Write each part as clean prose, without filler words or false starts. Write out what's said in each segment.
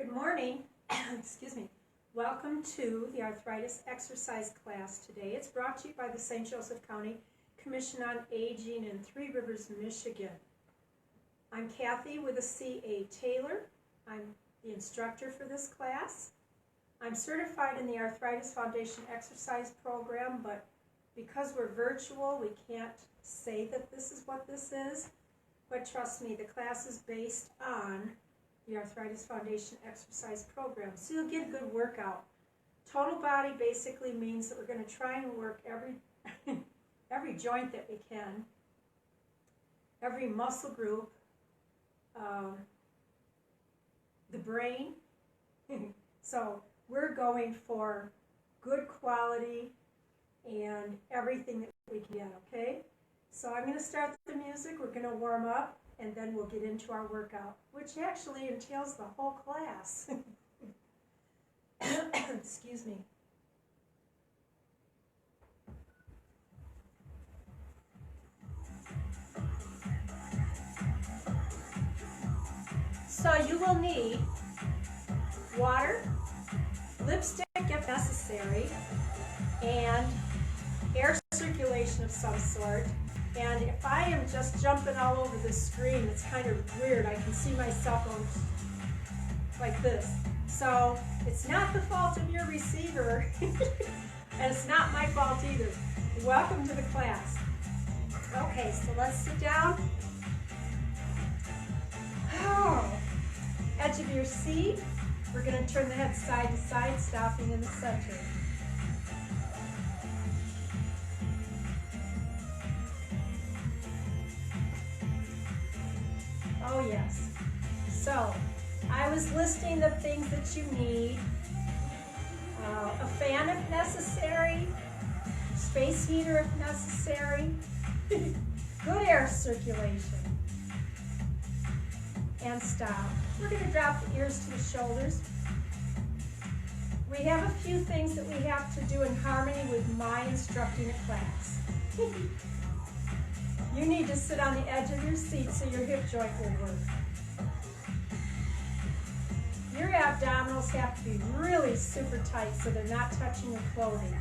Good morning. Excuse me. Welcome to the Arthritis Exercise Class today. It's brought to you by the St. Joseph County Commission on Aging in Three Rivers, Michigan. I'm Cathy with a CA Taylor. I'm the instructor for this class. I'm certified in the Arthritis Foundation Exercise Program, but because we're virtual, we can't say that this is what this is. But trust me, the class is based on the Arthritis Foundation Exercise Program. So you'll get a good workout. Total body basically means that we're going to try and work every joint that we can, every muscle group, the brain. So we're going for good quality and everything that we can get, okay? So I'm going to start the music, we're going to warm up, and then we'll get into our workout, which actually entails the whole class. Excuse me. So you will need water, lipstick if necessary, and air circulation of some sort. And if I am just jumping all over the screen, it's kind of weird. I can see myself on like this. So it's not the fault of your receiver, and it's not my fault either. Welcome to the class. Okay, so let's sit down. Oh. Edge of your seat. We're going to turn the head side to side, stopping in the center. Oh yes. So, I was listing the things that you need. A fan if necessary, space heater if necessary, good air circulation, and stop. We're going to drop the ears to the shoulders. We have a few things that we have to do in harmony with my instructing a class. You need to sit on the edge of your seat so your hip joint will work. Your abdominals have to be really super tight so they're not touching your clothing.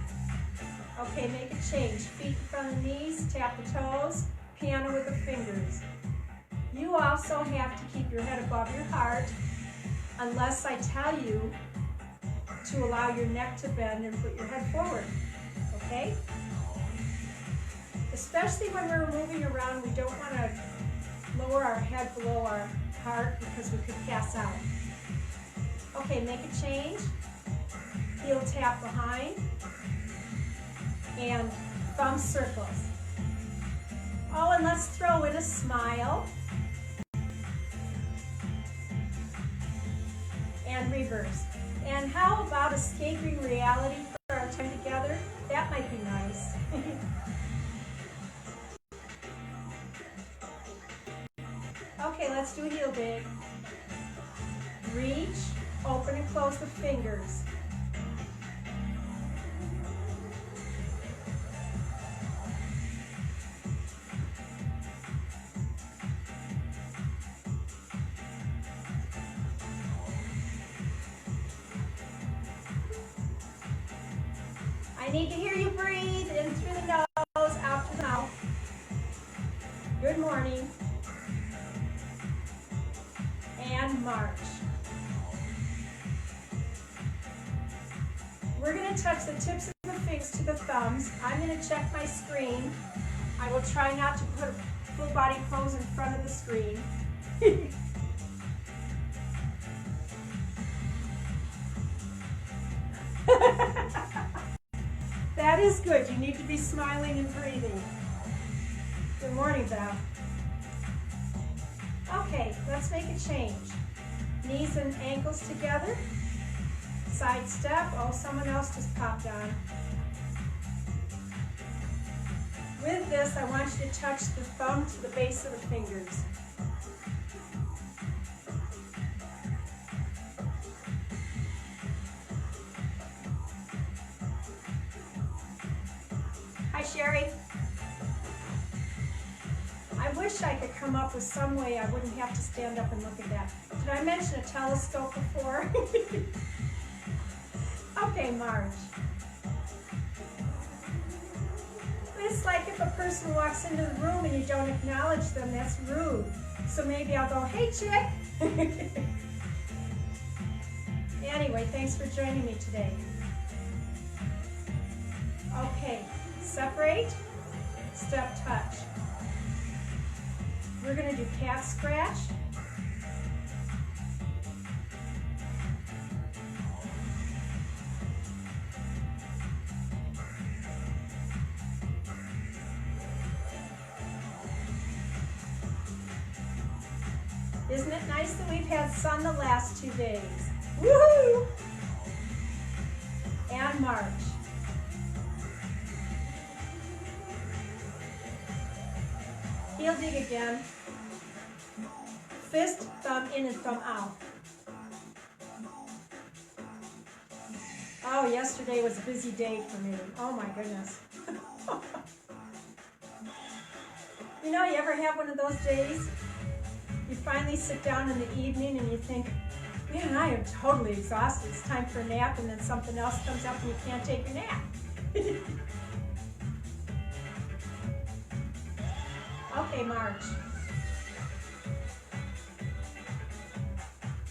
Okay, make a change. Feet in front of the knees, tap the toes, piano with the fingers. You also have to keep your head above your heart unless I tell you to allow your neck to bend and put your head forward. Okay? Especially when we're moving around, we don't want to lower our head below our heart because we could pass out. Okay, make a change. Heel tap behind. And thumb circles. Oh, and let's throw in a smile. And reverse. And how about escaping reality for our time together? That might be nice. Okay, let's do a heel dig. Reach, open and close the fingers. I need to hear you breathe in through the nose, out through the mouth. Good morning. And march. We're going to touch the tips of the fingers to the thumbs. I'm going to check my screen. I will try not to put full body pose in front of the screen. That is good. You need to be smiling and breathing. Good morning, Beth. Okay, let's make a change. Knees and ankles together. Side step. Oh, someone else just popped on. With this, I want you to touch the thumb to the base of the fingers. Hi, Sherry. I wish wish I could come up with some way I wouldn't have to stand up and look at that. Did I mention a telescope before? Okay, Marge. It's like if a person walks into the room and you don't acknowledge them, that's rude. So maybe I'll go, hey, chick. Anyway, thanks for joining me today. Okay, separate, step touch. We're going to do calf scratch. Isn't it nice that we've had sun the last 2 days? Woohoo! And march. Heel dig again. Fist, thumb in and thumb out. Oh, yesterday was a busy day for me. Oh my goodness. You know, you ever have one of those days? You finally sit down in the evening and you think, man, I am totally exhausted. It's time for a nap, and then something else comes up and you can't take your nap. Okay, march.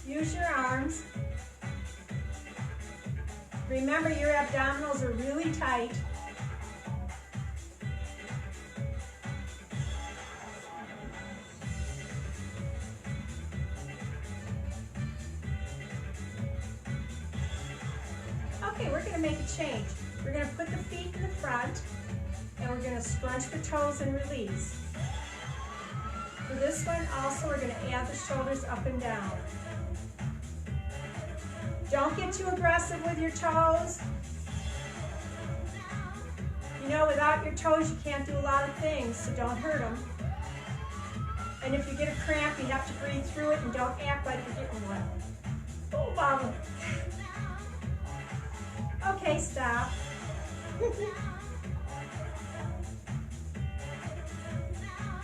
Use your arms. Remember, your abdominals are really tight. Okay, we're going to make a change. We're going to put the feet in the front, and we're going to scrunch the toes and release. For this one, also, we're going to add the shoulders up and down. Don't get too aggressive with your toes. You know, without your toes, you can't do a lot of things, so don't hurt them. And if you get a cramp, you have to breathe through it and don't act like you're getting wet. Oh, Mama. Okay, stop.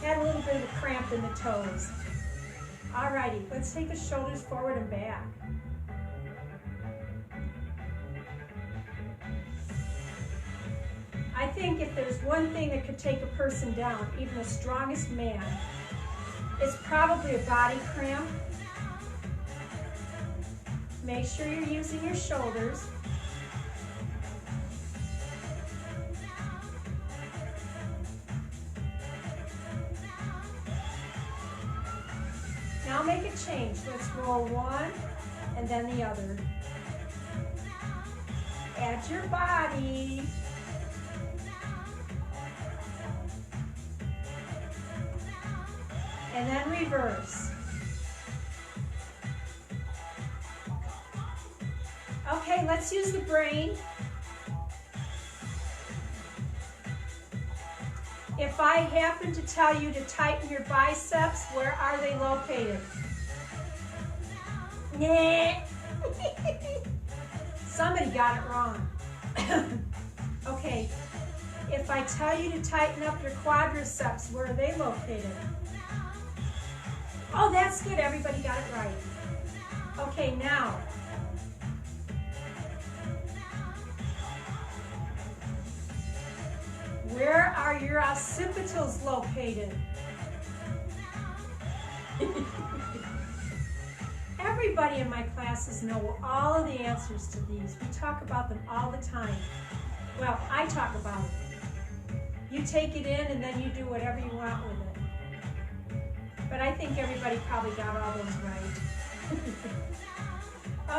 Had a little bit of a cramp in the toes. Alrighty, let's take the shoulders forward and back. I think if there's one thing that could take a person down, even the strongest man, it's probably a body cramp. Make sure you're using your shoulders. Now make a change. Let's roll one and then the other. Add your body. And then reverse. Okay, let's use the brain. If I happen to tell you to tighten your biceps, where are they located? Nah. Somebody got it wrong. Okay, if I tell you to tighten up your quadriceps, where are they located? Oh, that's good. Everybody got it right. Okay, now. Where are your occipitals located? Everybody in my classes know all of the answers to these. We talk about them all the time. Well, I talk about it. You take it in and then you do whatever you want with it. But I think everybody probably got all those right.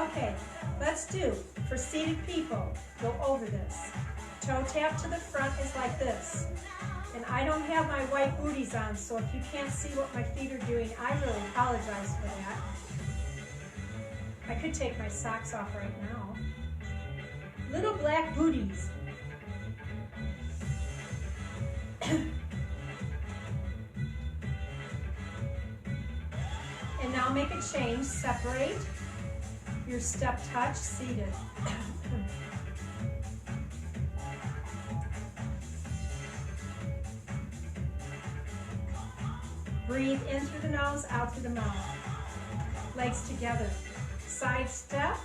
Okay, let's do, for seated people, go over this. Toe tap to the front is like this. And I don't have my white booties on, so if you can't see what my feet are doing, I really apologize for that. I could take my socks off right now. Little black booties. And now make a change. Separate your step touch, seated. Breathe in through the nose, out through the mouth. Legs together. Side step.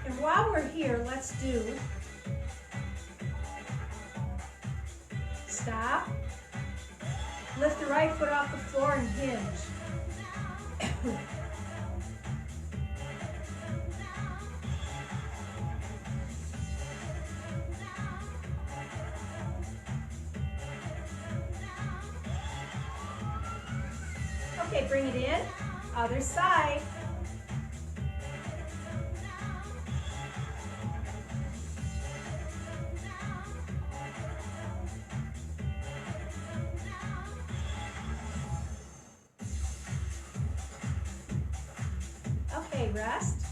And while we're here, let's do stop. Lift the right foot off the floor and hinge. Okay, bring it in. Other side. Okay, rest.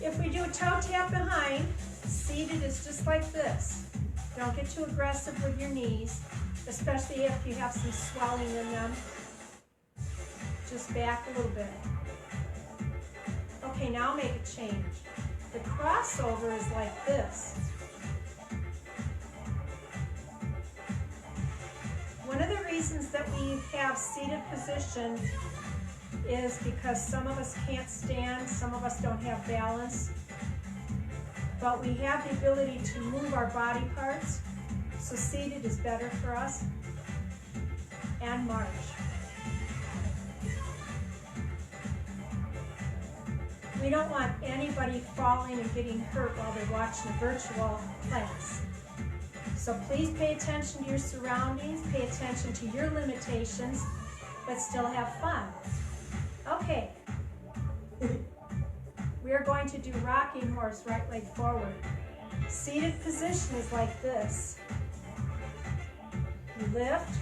If we do a toe tap behind, seated is just like this. Don't get too aggressive with your knees, especially if you have some swelling in them. Just back a little bit. Okay, now make a change. The crossover is like this. One of the reasons that we have seated position is because some of us can't stand, some of us don't have balance, but we have the ability to move our body parts, so seated is better for us. And march. We don't want anybody falling and getting hurt while they're watching a virtual class. So please pay attention to your surroundings, pay attention to your limitations, but still have fun. Okay, we are going to do rocking horse, right leg forward. Seated position is like this. You lift,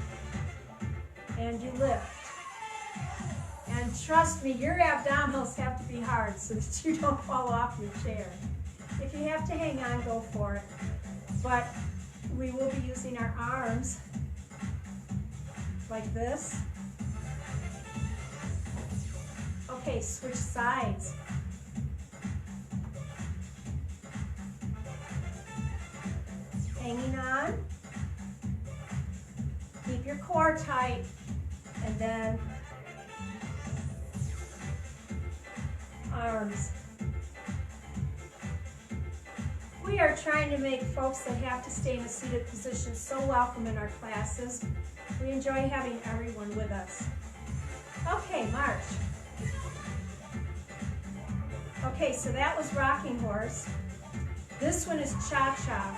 and you lift. And trust me, your abdominals have to be hard so that you don't fall off your chair. If you have to hang on, go for it. But we will be using our arms like this. Okay, switch sides. Hanging on. Keep your core tight, and then arms. We are trying to make folks that have to stay in a seated position so welcome in our classes. We enjoy having everyone with us. Okay, march. Okay, so that was rocking horse. This one is cha-cha.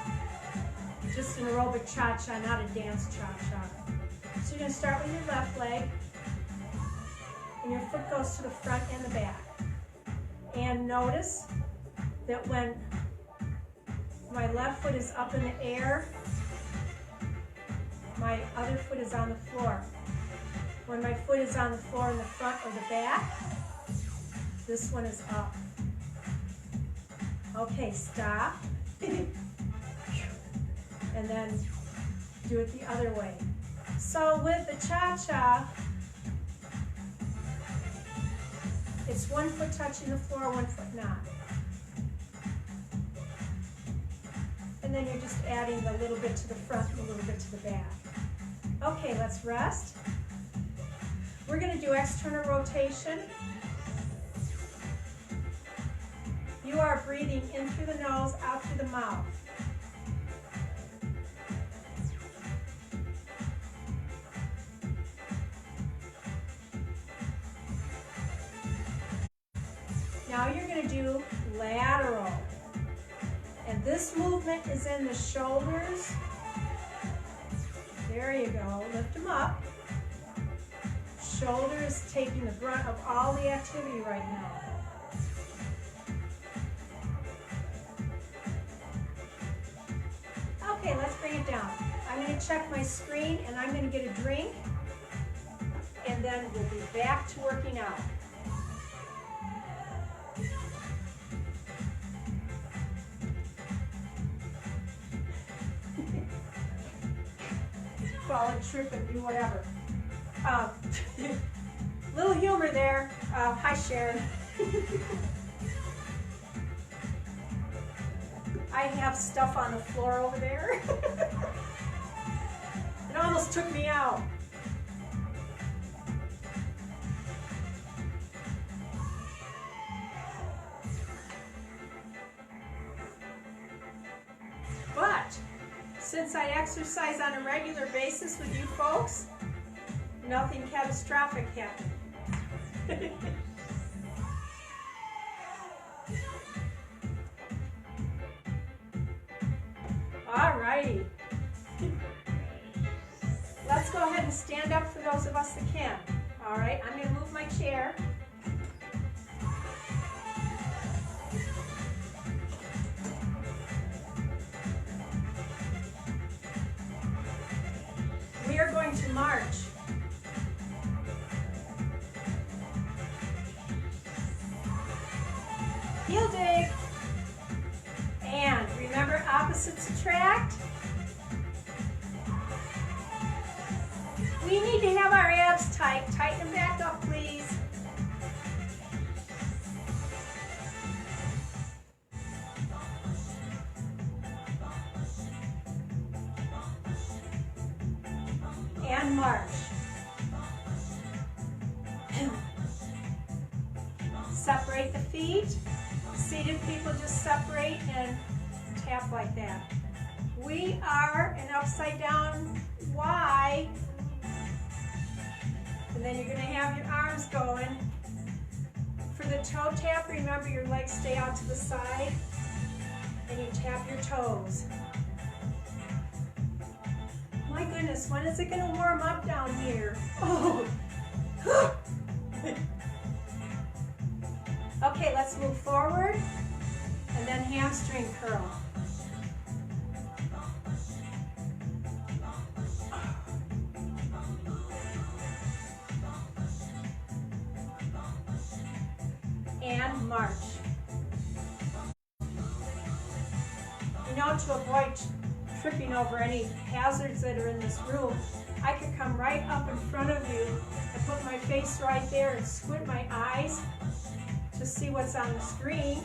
Just an aerobic cha-cha, not a dance cha-cha. So you're going to start with your left leg, and your foot goes to the front and the back. And notice that when my left foot is up in the air, my other foot is on the floor. When my foot is on the floor in the front or the back, this one is up. Okay, stop. And then do it the other way. So with the cha-cha, it's one foot touching the floor, one foot not. And then you're just adding a little bit to the front and a little bit to the back. Okay, let's rest. We're going to do external rotation. You are breathing in through the nose, out through the mouth. Now you're going to do lateral. And this movement is in the shoulders. There you go. Lift them up. Shoulder is taking the brunt of all the activity right now. Okay, let's bring it down. I'm going to check my screen and I'm going to get a drink. And then we'll be back to working out. Fall and trip and do whatever. Little humor there. Hi, Sharon. I have stuff on the floor over there. It almost took me out. But since I exercise on a regular basis with you folks, nothing catastrophic happened. Alrighty. Let's go ahead and stand up for those of us that can. Alright, I'm going to move my chair. We are going to march. Heel dig. And remember, opposites attract. We need to have our abs tight. Tighten them back up, please. And march. Separate the feet. Seated people just separate and tap like that. We are an upside down Y. And then you're going to have your arms going. For the toe tap, remember your legs stay out to the side and you tap your toes. My goodness, when is it going to warm up down here? Oh. Okay, let's move forward and then hamstring curl. And march. You know, to avoid tripping over any hazards that are in this room, I could come right up in front of you and put my face right there and squint my eyes to see what's on the screen.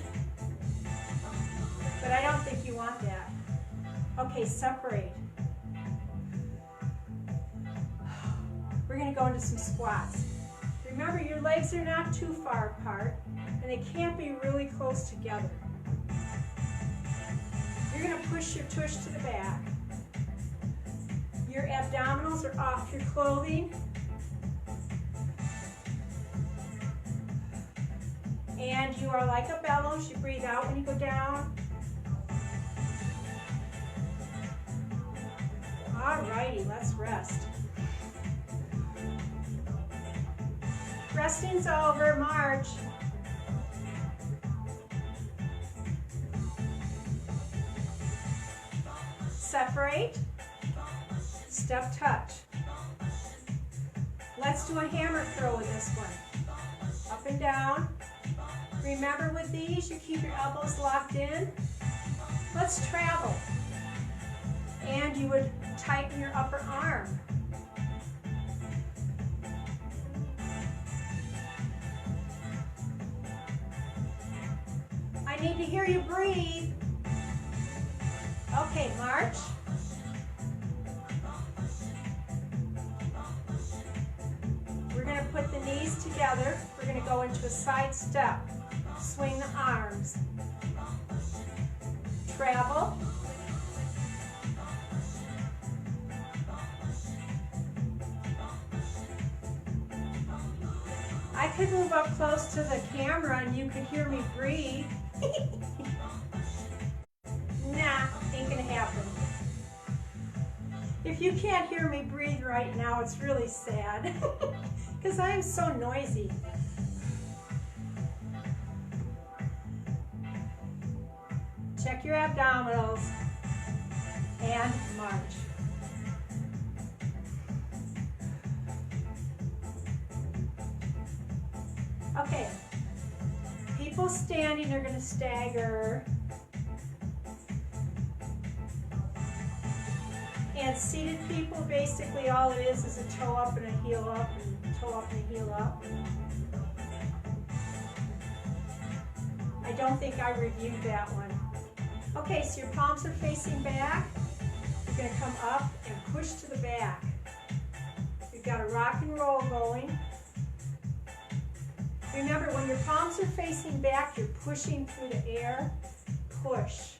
But I don't think you want that. Okay, separate. We're going to go into some squats. Remember, your legs are not too far apart, and they can't be really close together. You're going to push your tush to the back. Your abdominals are off your clothing. And you are like a bellows. You breathe out when you go down. Alrighty, let's rest. Resting's over, march. Separate, step touch. Let's do a hammer throw with this one. Up and down. Remember, with these, you keep your elbows locked in. Let's travel. And you would tighten your upper arm. I need to hear you breathe. Okay, march. We're going to put the knees together. We're going to go into a side step. Swing the arms. Travel. I could move up close to the camera and you could hear me breathe. Nah, ain't gonna happen. If you can't hear me breathe right now, it's really sad because I am so noisy. Check your abdominals and march. Okay, people standing are going to stagger. And seated people, basically all it is a toe up and a heel up, and toe up and a heel up. I don't think I reviewed that one. Okay, so your palms are facing back. You're going to come up and push to the back. We've got a rock and roll going. Remember, when your palms are facing back, you're pushing through the air. Push.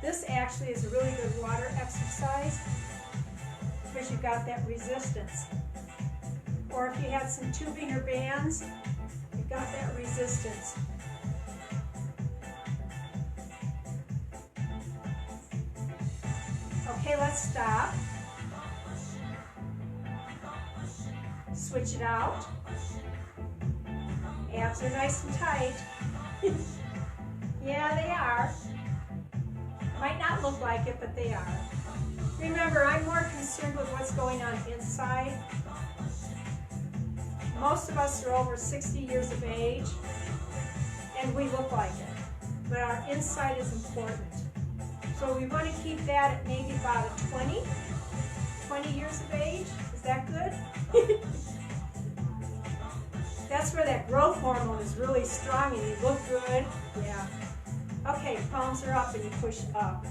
This actually is a really good water exercise because you've got that resistance. Or if you had some tubing or bands, you've got that resistance. Okay, let's stop. Switch it out. Abs are nice and tight. Yeah, they are. Might not look like it, but they are. Remember, I'm more concerned with what's going on inside. Most of us are over 60 years of age, and we look like it. But our inside is important. So we want to keep that at maybe about a 20 years of age. Is that good? That's where that growth hormone is really strong and you look good. Yeah. Okay, palms are up and you push up.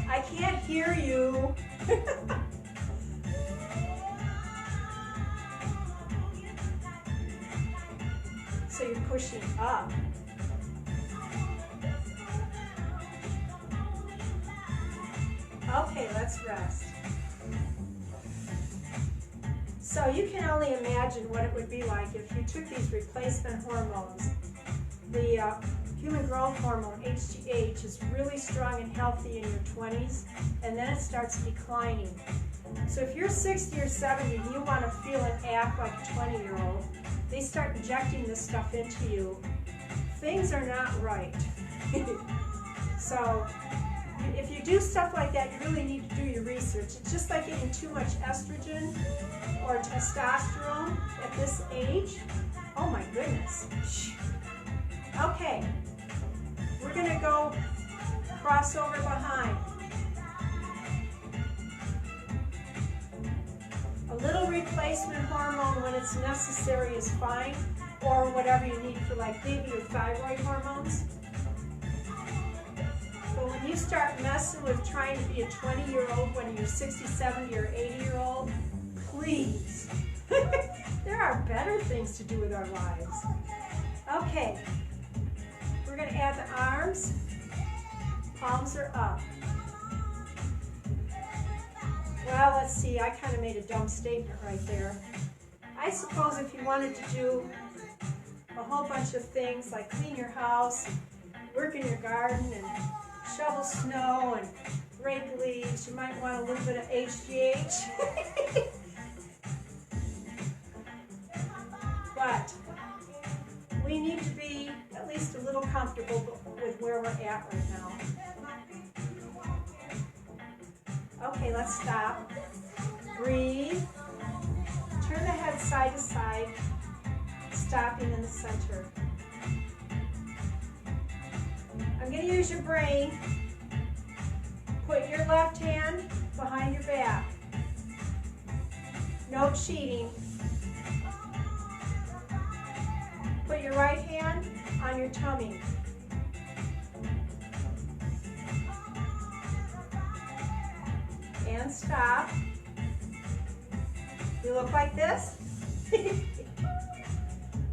I can't hear you. So you're pushing up. Okay, let's rest. So you can only imagine what it would be like if you took these replacement hormones. The human growth hormone, HGH, is really strong and healthy in your 20s, and then it starts declining. So if you're 60 or 70 and you want to feel and act like a 20-year-old, they start injecting this stuff into you. Things are not right. So if you do stuff like that, you really need to do your research. It's just like getting too much estrogen or testosterone at this age. Oh my goodness. Okay, we're going to go crossover behind. A little replacement hormone when it's necessary is fine, or whatever you need for like maybe your thyroid hormones. But when you start messing with trying to be a 20-year-old when you're 60, 70, or 80-year-old, please. There are better things to do with our lives. Okay, we're going to add the arms. Palms are up. Well, let's see, I kind of made a dumb statement right there. I suppose if you wanted to do a whole bunch of things like clean your house, work in your garden, and shovel snow and rake leaves, you might want a little bit of HGH. But we need to be at least a little comfortable with where we're at right now. Okay, let's stop. Breathe. Turn the head side to side, stopping in the center. I'm going to use your brain. Put your left hand behind your back. No cheating. Put your right hand on your tummy. And stop. You look like this?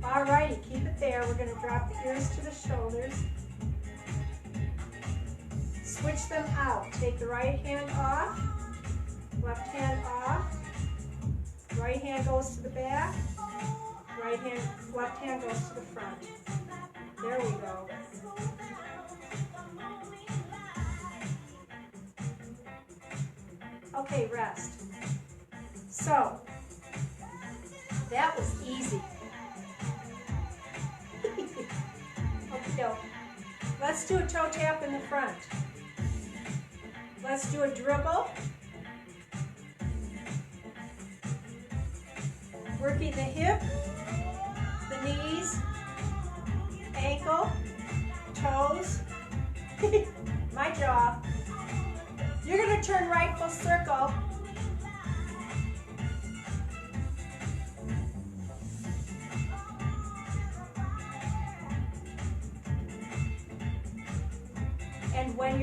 Alrighty, keep it there. We're going to drop the ears to the shoulders. Switch them out. Take the right hand off, left hand off. Right hand goes to the back. Left hand goes to the front. There we go. Okay, rest. So, that was easy. Okay, let's do a toe tap in the front. Let's do a dribble. Working the hip, the knees, ankle, toes, my jaw. You're going to turn right full circle.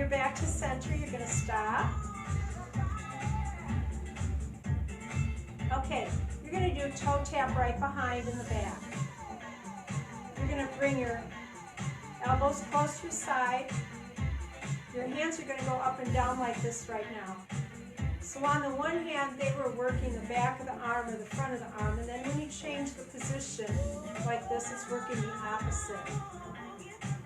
you're back to center, you're going to stop. Okay, you're going to do a toe tap right behind in the back. You're going to bring your elbows close to your side. Your hands are going to go up and down like this right now. So on the one hand, they were working the back of the arm or the front of the arm, and then when you change the position like this, it's working the opposite.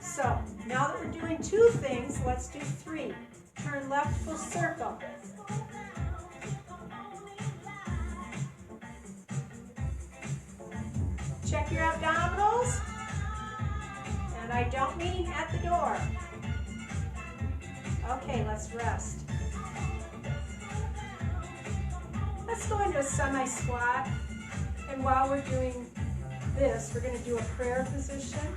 So now that we're doing 2 things, let's do 3. Turn left full circle. Check your abdominals. And I don't mean at the door. Okay, let's rest. Let's go into a semi-squat. And while we're doing this, we're going to do a prayer position.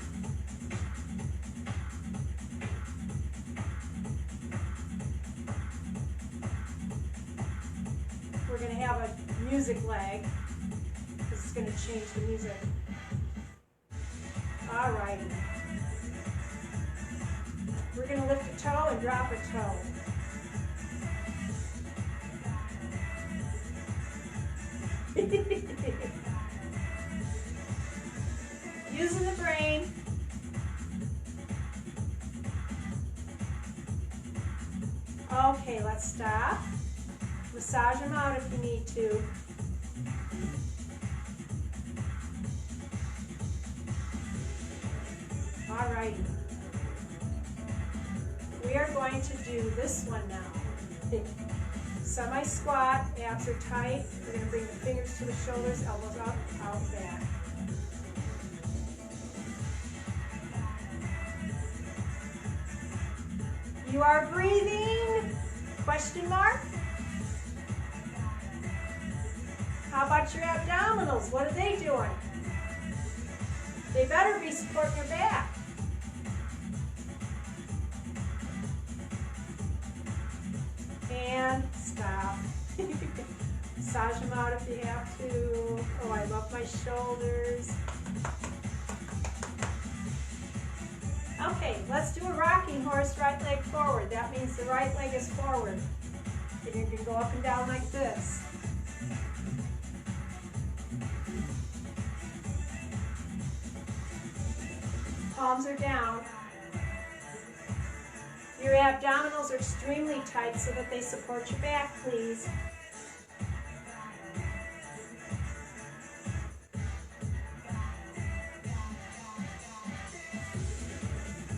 We're going to have a music lag. This is going to change the music. All righty. We're going to lift a toe and drop a toe. Using the brain. Okay, let's stop. Massage them out if you need to. All righty. We are going to do this one now. Semi-squat, abs are tight. We're going to bring the fingers to the shoulders, elbows up, out, back. You are breathing? Question mark? How about your abdominals? What are they doing? They better be supporting your back. And stop. Massage them out if you have to. Oh, I love my shoulders. Okay, let's do a rocking horse, right leg forward. That means the right leg is forward. And you can go up and down like this. Palms are down. Your abdominals are extremely tight so that they support your back, please.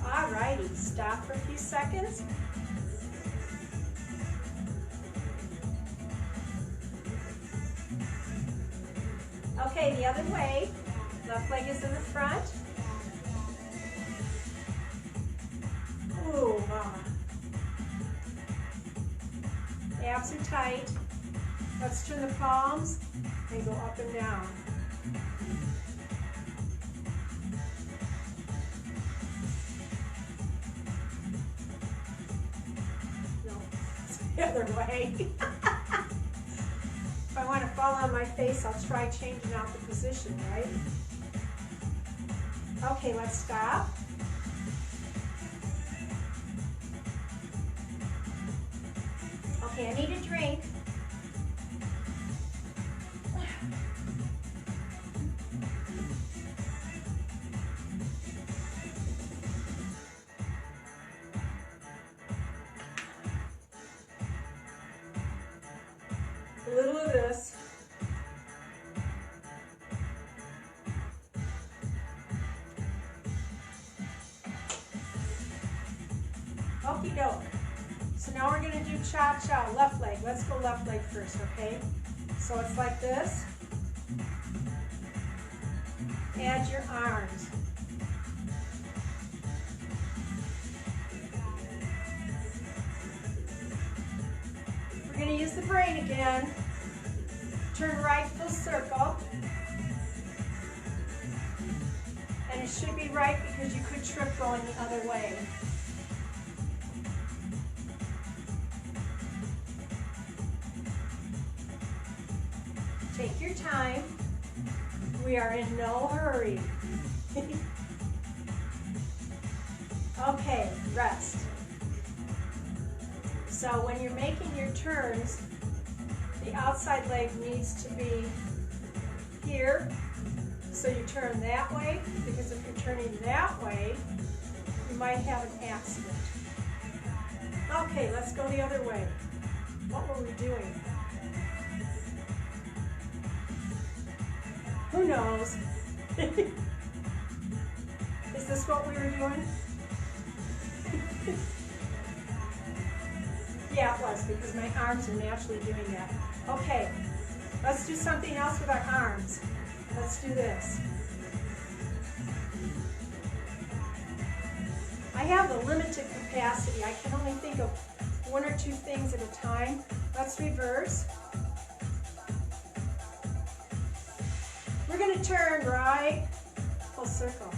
Alrighty, stop for a few seconds. Okay, the other way. Left leg is in the front. Ooh, mama. Abs are tight. Let's turn the palms and go up and down. No, it's the other way. If I want to fall on my face, I'll try changing out the position, right? Okay, let's stop. Okay, I need a drink. A little of this. Okie doke. So now we're going to do cha-cha, left leg. Let's go left leg first, okay? So it's like this. Add your arms. We're going to use the brain again. Turn right full circle. And it should be right because you could trip going the other way. Take your time. We are in no hurry. Okay, rest. So when you're making your turns, the outside leg needs to be here. So you turn that way, because if you're turning that way, you might have an accident. Okay, let's go the other way. What were we doing? Who knows? Is this what we were doing? Yeah, it was, because my arms are naturally doing that. Okay, let's do something else with our arms. Let's do this. I have a limited capacity. I can only think of 1 or 2 things at a time. Let's reverse. We're going to turn right, full circle.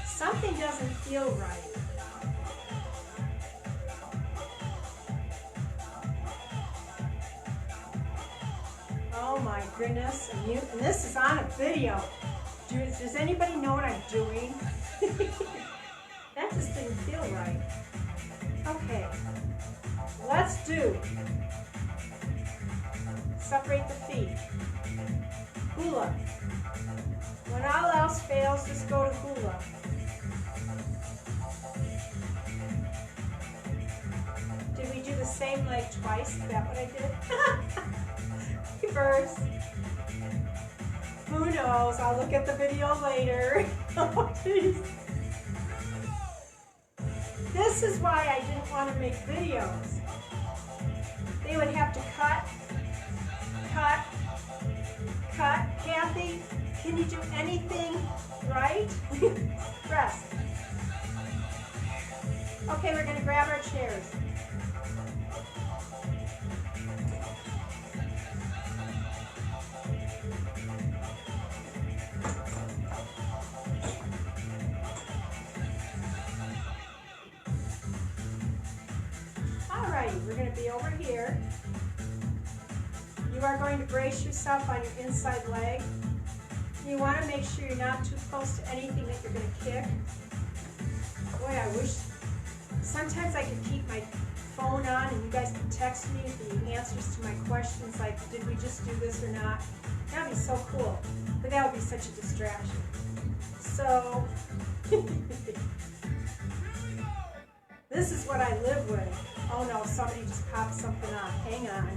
Something doesn't feel right. Oh my goodness, and this is on a video. Does anybody know what I'm doing? That just didn't feel right. Okay, let's do, separate the feet. Hula. When all else fails, just go to hula. Did we do the same leg twice? Is that what I did? Reverse. Who knows? I'll look at the video later. Oh, jeez. This is why I didn't want to make videos. They would have to cut, cut, cut. Kathy, can you do anything right? Rest. Okay, we're going to grab our chairs. Alrighty, we're going to be over here. You are going to brace yourself on your inside leg. You want to make sure you're not too close to anything that you're going to kick. Boy, I wish sometimes I could keep my phone on and you guys could text me the answers to my questions, like did we just do this or not. That would be so cool, but that would be such a distraction. So this is what I live with. Oh no, somebody just popped something on. Hang on.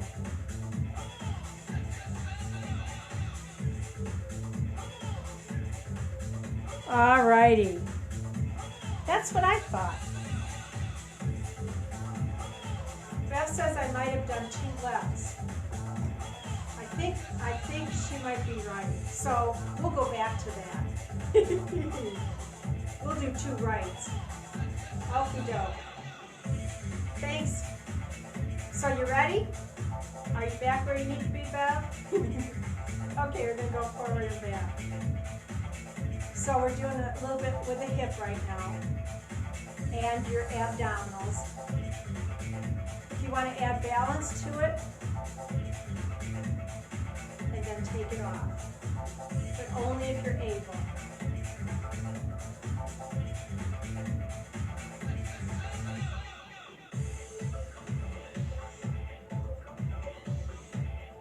Alrighty. That's what I thought. Beth says I might have done 2 lefts. I think she might be right. So we'll go back to that. We'll do 2 rights. Okie doke. Thanks. So you ready? Are you back where you need to be, Beth? Okay, we're going to go forward and back. So we're doing a little bit with the hip right now. And your abdominals. If you want to add balance to it, and then take it off. But only if you're able.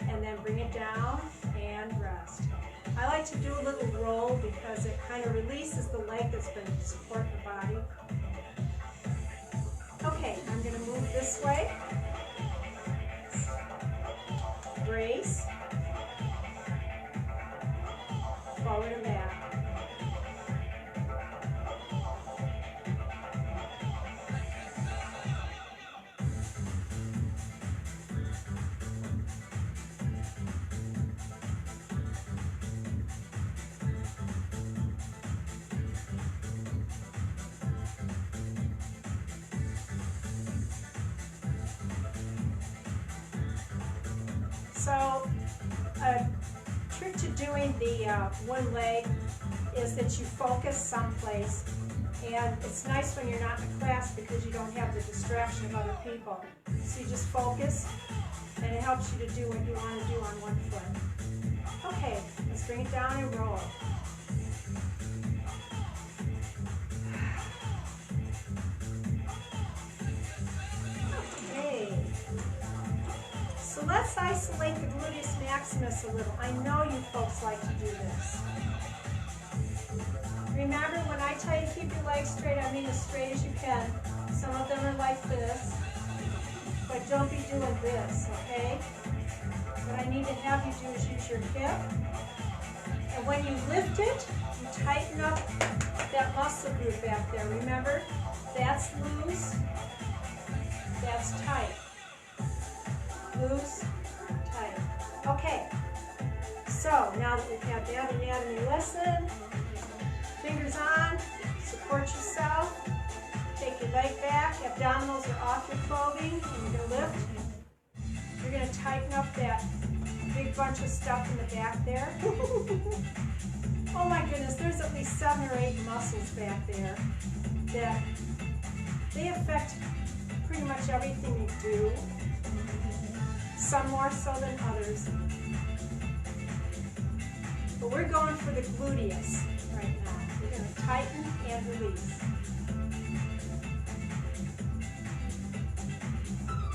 And then bring it down and rest. I like to do a little roll because it kind of releases the leg that's been supporting the body. Okay, I'm going to move this way. Brace. Forward and back. So, a trick to doing the one leg is that you focus someplace And it's nice when you're not in a class because you don't have the distraction of other people. So you just focus, and it helps you to do what you want to do on one foot. Okay, let's bring it down and roll. Okay. So let's isolate the gluteus maximus a little. I know you folks like to do this. Remember, when I tell you to keep your legs straight, I mean as straight as you can. Some of them are like this, but don't be doing this, okay? What I need to have you do is use your hip, and when you lift it, you tighten up that muscle group back there. Remember, that's loose, that's tight. Loose, tight. Okay, so now that we've had that anatomy lesson, fingers on, support yourself, take your leg back, abdominals are off your clothing, and you're going to lift. You're going to tighten up that big bunch of stuff in the back there. Oh my goodness, there's at least 7 or 8 muscles back there that they affect pretty much everything you do, some more so than others. But we're going for the gluteus right now. We're going to tighten and release.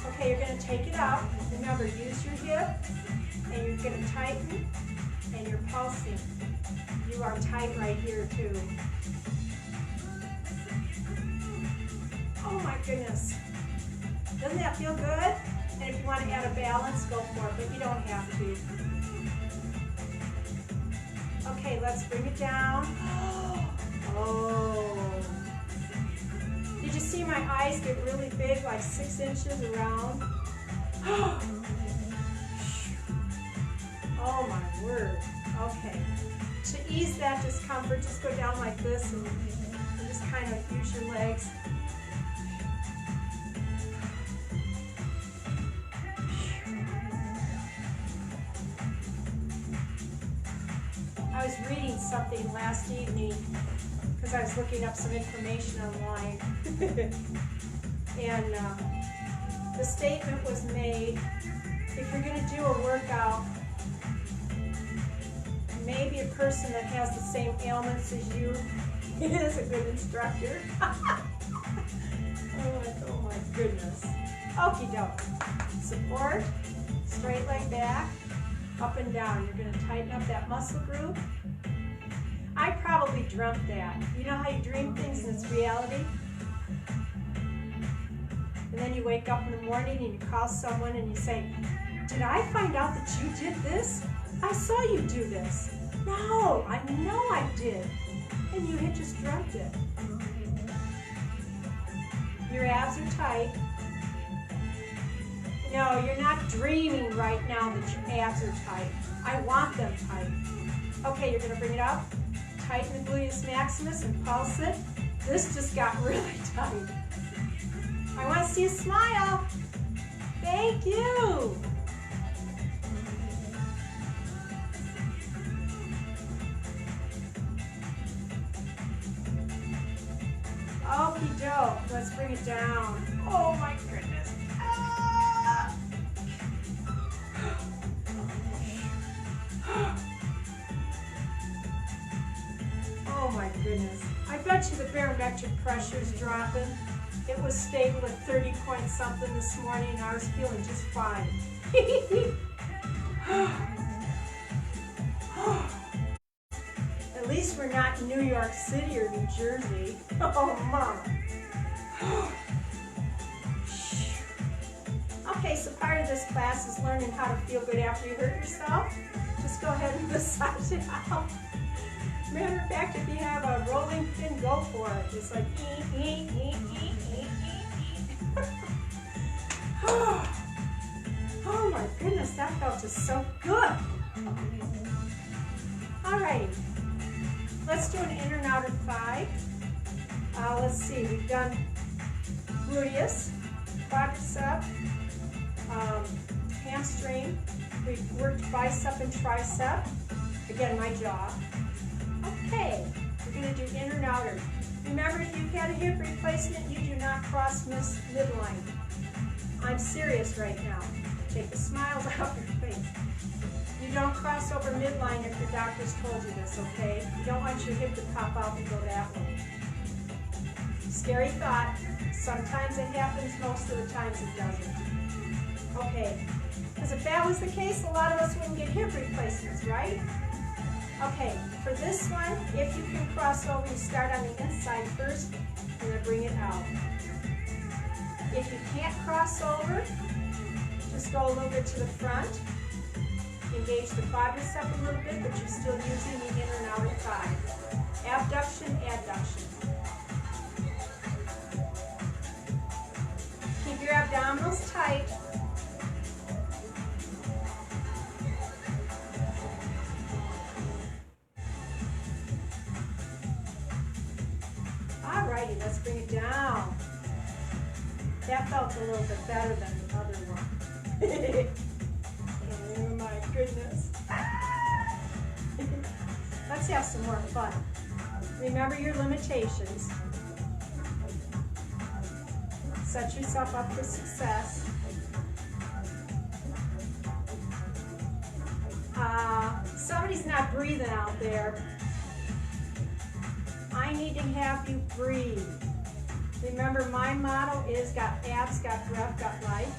Okay, you're going to take it out. Remember, use your hip, and you're going to tighten, and you're pulsing. You are tight right here, too. Oh my goodness. Doesn't that feel good? And if you want to add a balance, go for it, but you don't have to. Okay, let's bring it down. Oh. Did you see my eyes get really big, like 6 inches around? Oh my word. Okay. To ease that discomfort, just go down like this and just kind of use your legs. I was reading something last evening because I was looking up some information online. And the statement was made, if you're going to do a workout, maybe a person that has the same ailments as you is a good instructor. Oh my goodness. Okie doke. Support, straight leg back, up and down. You're going to tighten up that muscle group. I probably dreamt that. You know how you dream things and it's reality? And then you wake up in the morning and you call someone and you say, did I find out that you did this? I saw you do this. No, I know I did. And you had just dreamt it. Your abs are tight. No, you're not dreaming right now that your abs are tight. I want them tight. Okay, you're going to bring it up. Tighten the gluteus maximus and pulse it. This just got really tight. I want to see a smile. Thank you. Okie doke. Let's bring it down. Oh my goodness. Ah. Oh my goodness. I bet you the barometric pressure is dropping. It was stable at 30 point something this morning and I was feeling just fine. At least we're not in New York City or New Jersey. Oh, Mama. Okay, so part of this class is learning how to feel good after you hurt yourself. Just go ahead and massage it out. Matter of fact, if you have a rolling pin, go for it. Just like Oh my goodness, that felt just so good. Alrighty, let's do an inner and outer thigh. Let's see, we've done gluteus, quadricep, hamstring. We've worked bicep and tricep. Again, my jaw. Okay, we're going to do inner and outer. Remember, if you had a hip replacement, you do not cross midline. I'm serious right now. Take the smiles off your face. You don't cross over midline if your doctor's told you this, okay? You don't want your hip to pop out and go that way. Scary thought. Sometimes it happens, most of the times it doesn't. Okay, because if that was the case, a lot of us wouldn't get hip replacements, right? Okay, for this one, if you can cross over, you start on the inside first, and then bring it out. If you can't cross over, just go a little bit to the front. Engage the quadricep a little bit, but you're still using the inner and outer thigh. Abduction, adduction. Keep your abdominals tight. Alrighty, let's bring it down. That felt a little bit better than the other one. Oh my goodness. Let's have some more fun. Remember your limitations. Set yourself up for success. Somebody's not breathing out there. I need to have you breathe. Remember, my motto is got abs, got breath, got life.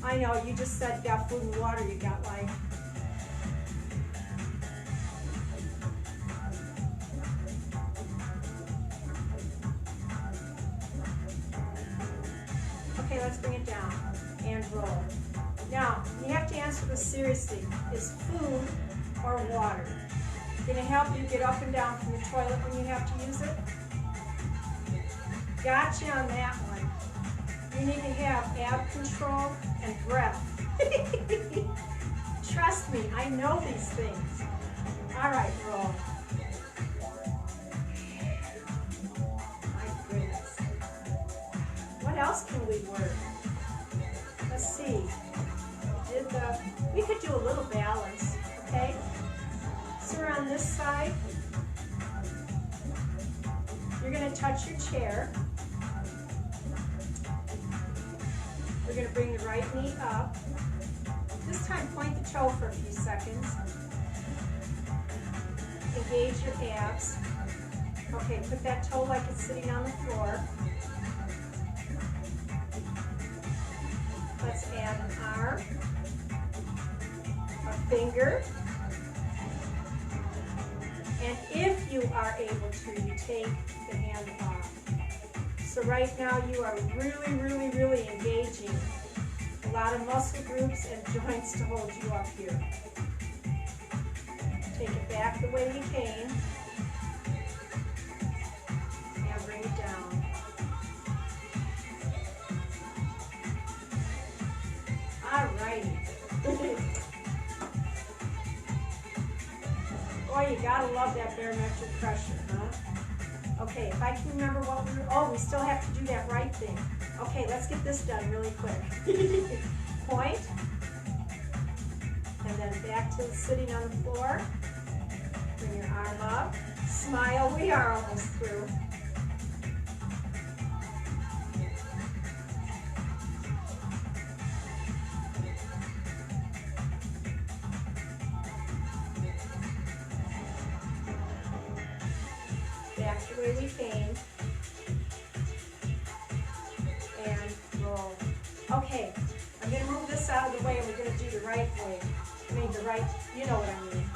I know, you just said got food and water, you got life. Okay, let's bring it down and roll. Now, you have to answer this seriously. Is food or water going to help you get up and down from the toilet when you have to use it? Gotcha on that one. You need to have ab control and breath. Trust me, I know these things. All right, roll. My goodness. What else can we work? Let's see. We could do a little balance, okay? So we're on this side. You're going to touch your chair. We're going to bring the right knee up. This time, point the toe for a few seconds. Engage your abs. Okay, put that toe like it's sitting on the floor. Let's add an arm, a finger, and if you are able to, you take the hand off. So right now you are really engaging a lot of muscle groups and joints to hold you up here. Take it back the way you came and bring it down. Alrighty. Boy, you gotta love that barometric pressure, huh? Okay, if I can remember what we were, we still have to do that right thing. Okay, let's get this done really quick. Point, and then back to sitting on the floor. Bring your arm up. Smile, we are almost through. Back the way we came. And roll. Okay, I'm going to move this out of the way and we're going to do the right way. I mean the right, you know what I mean.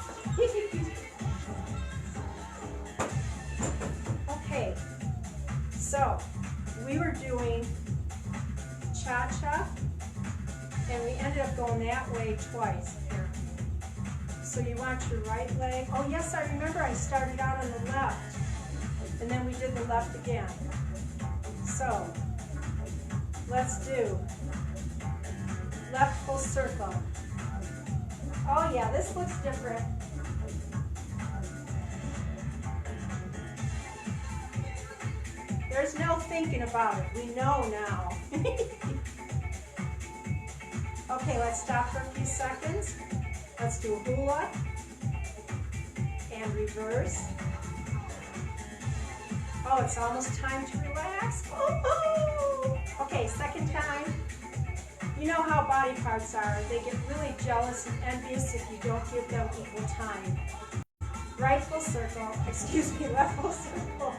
Okay, so we were doing cha-cha and we ended up going that way twice apparently. So you want your right leg. Oh yes, I remember I started out on the left and then we did the left again. So let's do left full circle. Oh yeah, this looks different. There's no thinking about it. We know now. Okay, let's stop for a few seconds. Let's do hula and reverse. Oh, it's almost time to relax. Oh. Okay, second time. You know how body parts are. They get really jealous and envious if you don't give them equal time. Right full circle, excuse me, left full circle.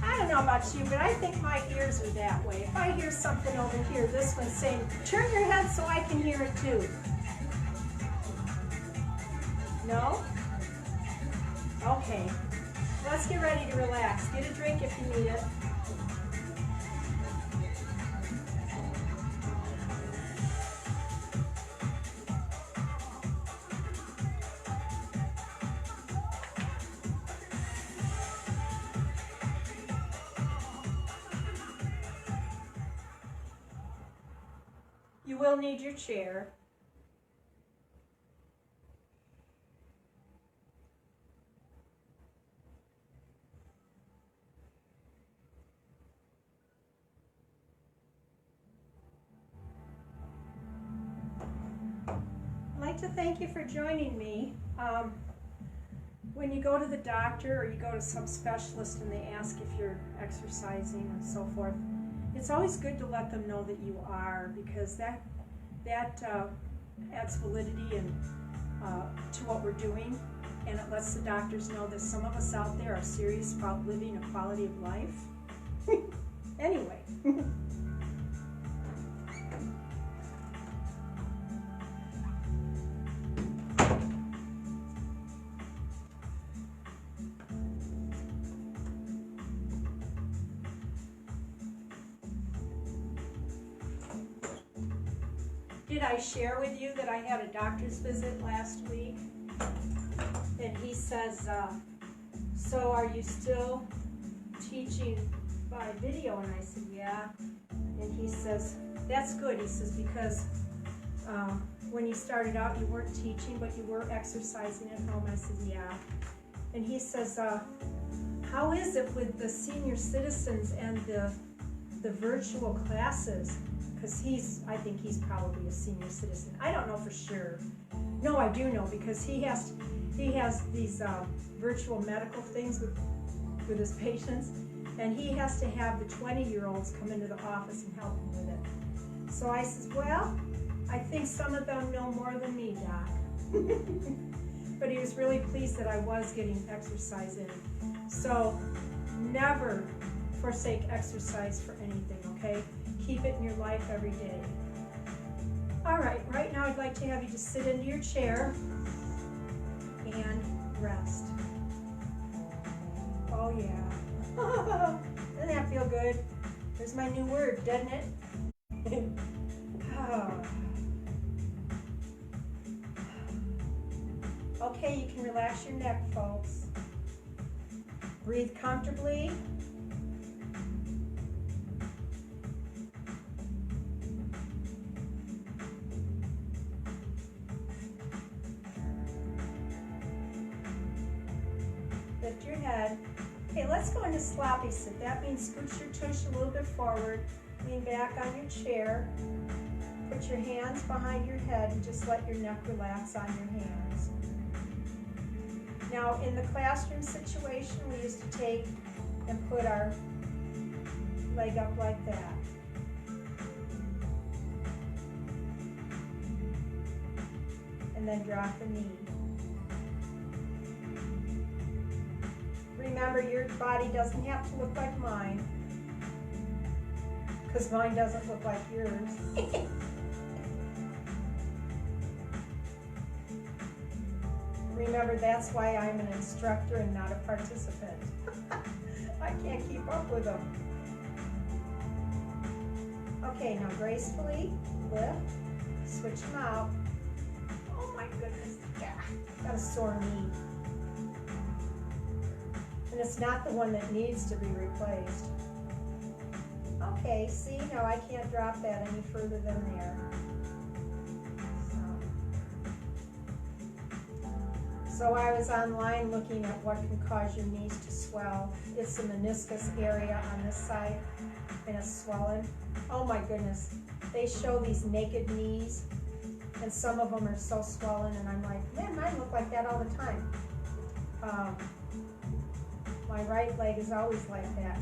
I don't know about you, but I think my ears are that way. If I hear something over here, this one's saying, turn your head so I can hear it too. No? Okay. Let's get ready to relax. Get a drink if you need it. You will need your chair. I'd like to thank you for joining me. When you go to the doctor or you go to some specialist and they ask if you're exercising and so forth, it's always good to let them know that you are, because that adds validity and to what we're doing, and it lets the doctors know that some of us out there are serious about living a quality of life. Anyway. Did I share with you that I had a doctor's visit last week? And he says, so are you still teaching by video? And I said, yeah. And he says, that's good. He says, because when you started out, you weren't teaching, but you were exercising at home. I said, yeah. And he says, how is it with the senior citizens and the virtual classes? Because I think he's probably a senior citizen. I don't know for sure. No, I do know, because he has these virtual medical things with his patients, and he has to have the 20-year-olds come into the office and help him with it. So I says, well, I think some of them know more than me, Doc. But he was really pleased that I was getting exercise in. So never forsake exercise for anything, okay? Keep it in your life every day. All right now I'd like to have you just sit into your chair and rest. Oh yeah. Doesn't that feel good? There's my new word, doesn't it? Oh. Okay, you can relax your neck, folks. Breathe comfortably. Lift your head. Okay, let's go into sloppy sit. That means scooch your tush a little bit forward. Lean back on your chair. Put your hands behind your head and just let your neck relax on your hands. Now, in the classroom situation, we used to take and put our leg up like that. And then drop the knee. Remember, your body doesn't have to look like mine, because mine doesn't look like yours. Remember, that's why I'm an instructor and not a participant. I can't keep up with them. Okay, now gracefully lift, switch them out. Oh my goodness, yeah, got a sore knee. And it's not the one that needs to be replaced. Okay, see, now I can't drop that any further than there. So I was online looking at what can cause your knees to swell. It's the meniscus area on this side, and it's swollen. Oh my goodness. They show these naked knees, and some of them are so swollen, and I'm like, man, mine look like that all the time. My right leg is always like that.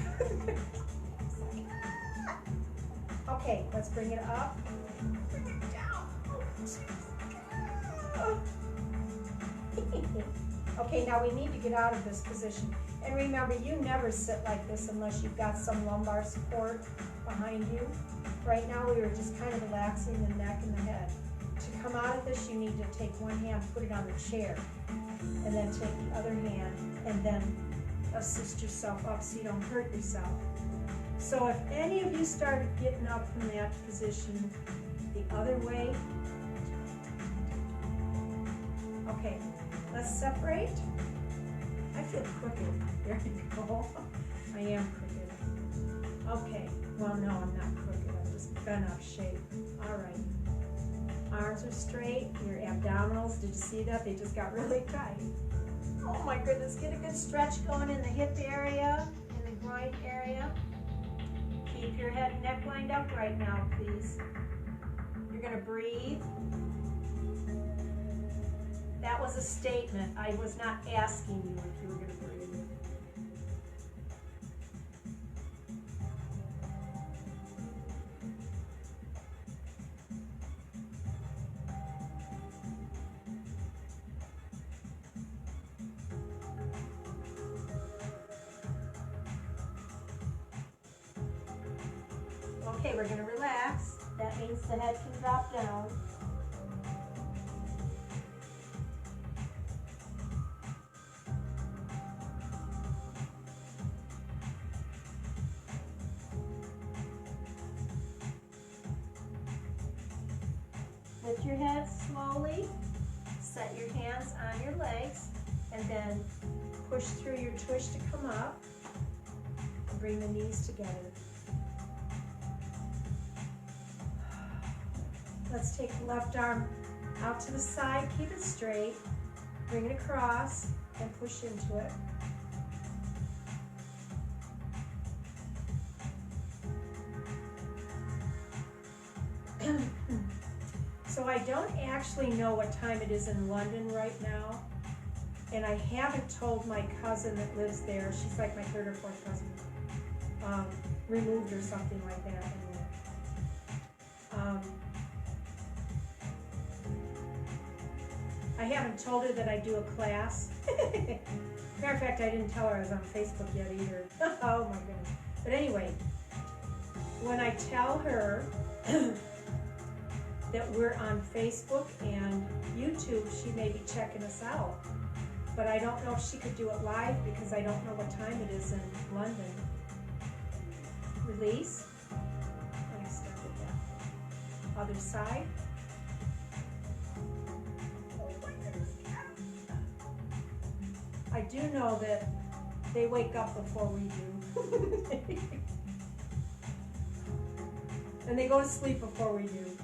Okay, let's bring it up. Bring it down. Okay, now we need to get out of this position. And remember, you never sit like this unless you've got some lumbar support behind you. Right now we were just kind of relaxing the neck and the head. To come out of this, you need to take one hand, put it on the chair, and then take the other hand, and then assist yourself up so you don't hurt yourself. So if any of you started getting up from that position the other way, okay, let's separate. I feel crooked. There you go. I am crooked. Okay, well no, I'm not crooked. I'm just bent out of shape. All right. Arms are straight. Your abdominals, did you see that? They just got really tight. Oh my goodness, get a good stretch going in the hip area, in the groin area. Keep your head and neck lined up right now, please. You're gonna breathe. That was a statement. I was not asking you if you were gonna breathe. Okay, we're going to relax. That means the head can drop down. Lift your head slowly. Set your hands on your legs and then push through your twist to come up and bring the knees together. Let's take the left arm out to the side, keep it straight, bring it across, and push into it. So I don't actually know what time it is in London right now, and I haven't told my cousin that lives there, she's like my third or fourth cousin, removed or something like that anyway. I haven't told her that I do a class. Matter of fact, I didn't tell her I was on Facebook yet either. Oh my goodness. But anyway, when I tell her that we're on Facebook and YouTube, she may be checking us out. But I don't know if she could do it live because I don't know what time it is in London. Release. Let me start with that. Other side. I do know that they wake up before we do. And they go to sleep before we do.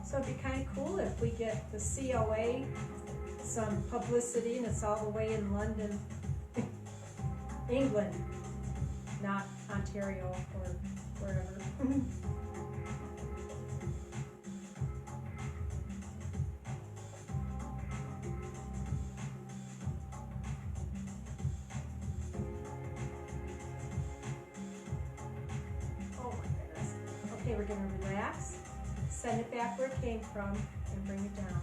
So it'd be kind of cool if we get the COA some publicity and it's all the way in London, England, not Ontario or wherever. Okay, we're going to relax, send it back where it came from, and bring it down.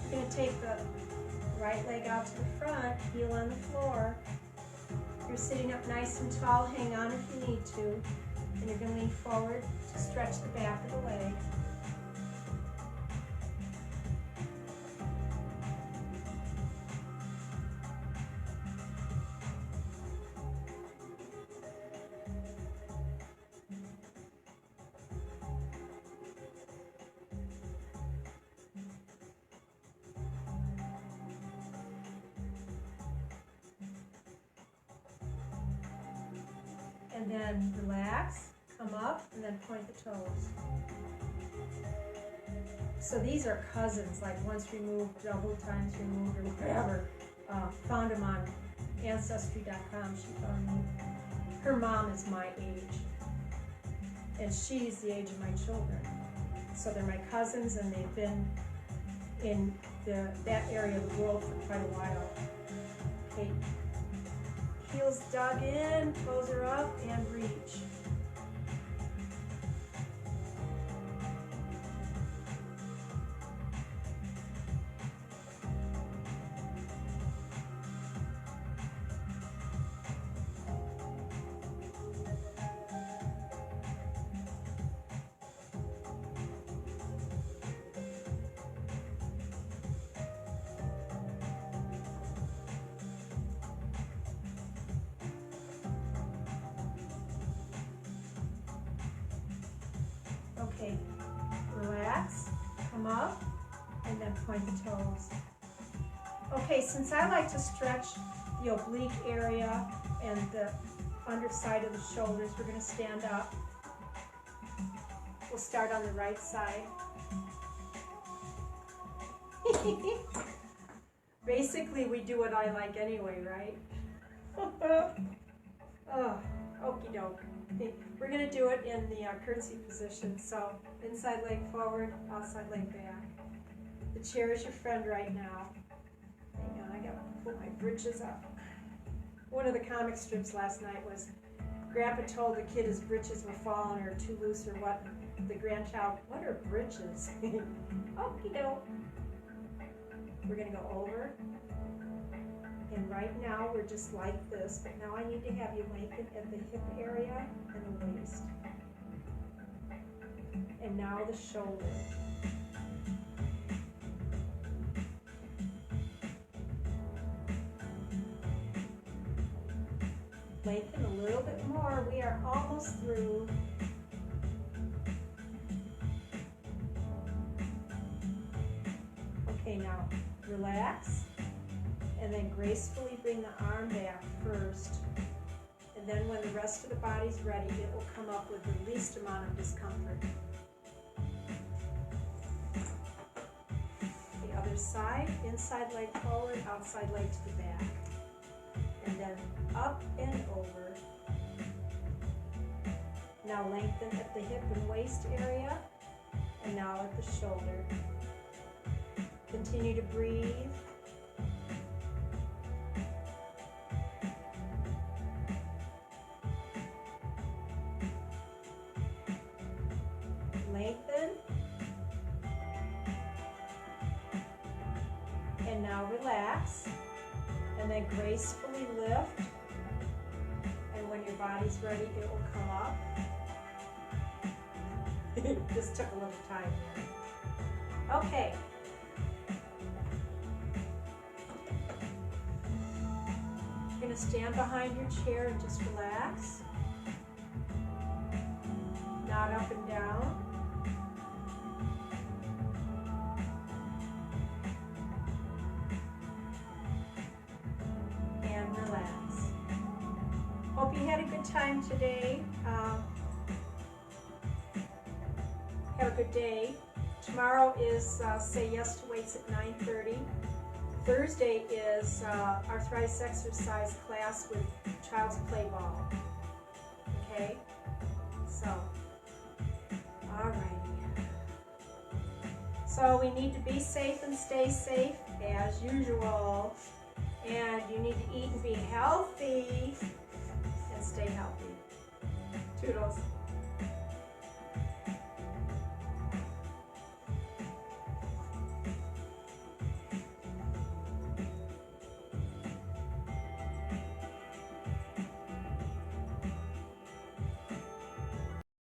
You're going to take the right leg out to the front, heel on the floor. You're sitting up nice and tall, hang on if you need to, and you're going to lean forward to stretch the back of the leg. And then relax, come up and then point the toes. So these are cousins, like once removed, double times removed, or whatever. Found them on Ancestry.com. She found me. Her mom is my age, and she's the age of my children. So they're my cousins, and they've been in that area of the world for quite a while. Okay, heels dug in, toes are up, and reach. Okay, relax, come up, and then point the toes. Okay, since I like to stretch the oblique area and the underside of the shoulders, we're going to stand up. We'll start on the right side. Basically, we do what I like anyway, right? Oh, okie doke. We're going to do it in the curtsy position. So inside leg forward, outside leg back. The chair is your friend right now. Hang on, I got to pull my britches up. One of the comic strips last night was Grandpa told the kid his britches were falling or too loose or what. The grandchild, what are britches? Okie doke. We're going to go over. And right now we're just like this, but now I need to have you lengthen at the hip area and the waist. And now the shoulder. Lengthen a little bit more. We are almost through. Okay, now relax. And then gracefully bring the arm back first. And then when the rest of the body's ready, it will come up with the least amount of discomfort. The other side, inside leg forward, outside leg to the back. And then up and over. Now lengthen at the hip and waist area. And now at the shoulder. Continue to breathe. Lengthen, and now relax, and then gracefully lift, and when your body's ready, it will come up. This took a little time here. Okay. You're going to stand behind your chair and just relax. Not up and down. Hope you had a good time today. Have a good day. Tomorrow is Say Yes to Weights at 9:30. Thursday is Arthritis Exercise Class with Child's Play Ball. Okay? So, alrighty. So we need to be safe and stay safe as usual. And you need to eat and be